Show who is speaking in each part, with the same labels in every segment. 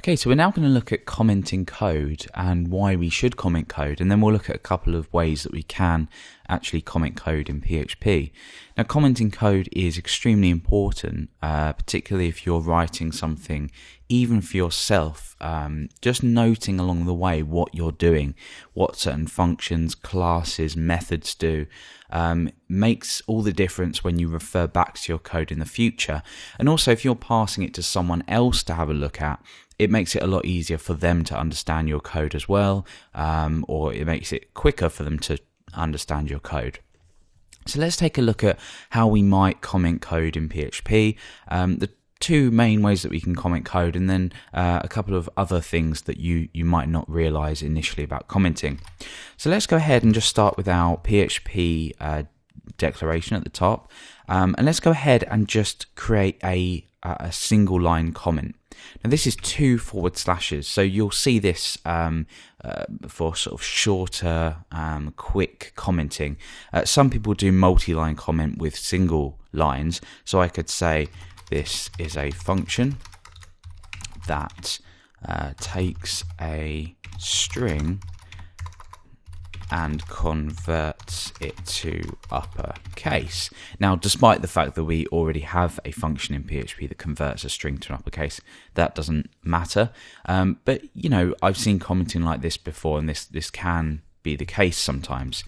Speaker 1: Okay, so we're now going to look at commenting code and why we should comment code, and then we'll look at a couple of ways that we can actually comment code in PHP. Now, commenting code is extremely important, particularly if you're writing something, even for yourself, just noting along the way what you're doing, what certain functions, classes, methods do, makes all the difference when you refer back to your code in the future. And also, if you're passing it to someone else to have a look at, it makes it a lot easier for them to understand your code as well, or it makes it quicker for them to understand your code. So let's take a look at how we might comment code in PHP, the two main ways that we can comment code, and then a couple of other things that you might not realize initially about commenting. So let's go ahead and just start with our PHP declaration at the top, and let's go ahead and just create a single line comment. Now this is 2 forward slashes, so you'll see this for sort of shorter, quick commenting. Some people do multi-line comment with single lines, so I could say this is a function that takes a string and converts it to uppercase. Now, despite the fact that we already have a function in PHP that converts a string to an uppercase, that doesn't matter. But you know, I've seen commenting like this before, and this can be the case sometimes.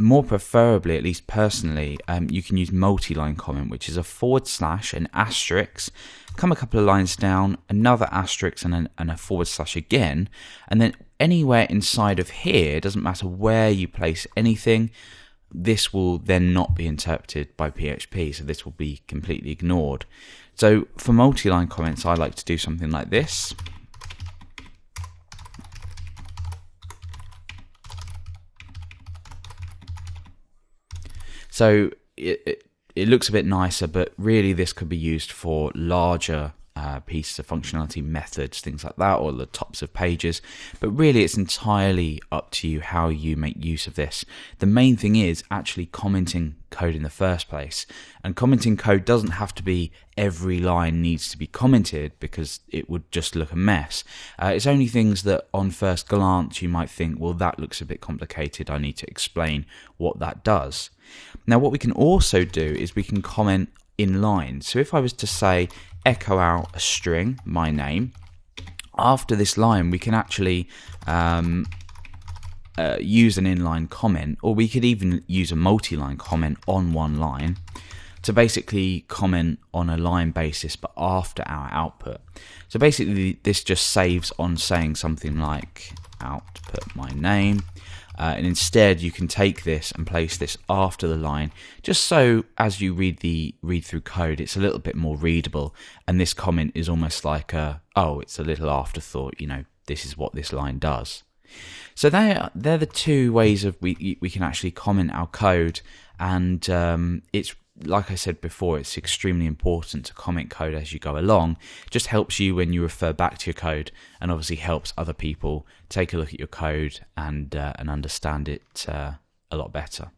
Speaker 1: More preferably, at least personally, you can use multi-line comment, which is a forward slash, an asterisk, come a couple of lines down, another asterisk, and a forward slash again, and then anywhere inside of here, it doesn't matter where you place anything, this will then not be interpreted by PHP, so this will be completely ignored. So for multi-line comments, I like to do something like this. So it looks a bit nicer, but really this could be used for larger pieces of functionality, methods, things like that, or the tops of pages. But really it's entirely up to you how you make use of this. The main thing is actually commenting code in the first place. And commenting code doesn't have to be every line needs to be commented, because it would just look a mess. It's only things that on first glance you might think, well, that looks a bit complicated, I need to explain what that does. Now what we can also do is we can comment in line. So if I was to say echo out a string, my name, after this line we can actually use an inline comment, or we could even use a multi-line comment on one line to basically comment on a line basis but after our output. So basically this just saves on saying something like output my name, and instead you can take this and place this after the line, just so as you read through code it's a little bit more readable, and this comment is almost like it's a little afterthought, you know, this is what this line does. So they're the two ways of we can actually comment our code, and it's, like I said before, it's extremely important to comment code as you go along. It just helps you when you refer back to your code, and obviously helps other people take a look at your code and understand it a lot better.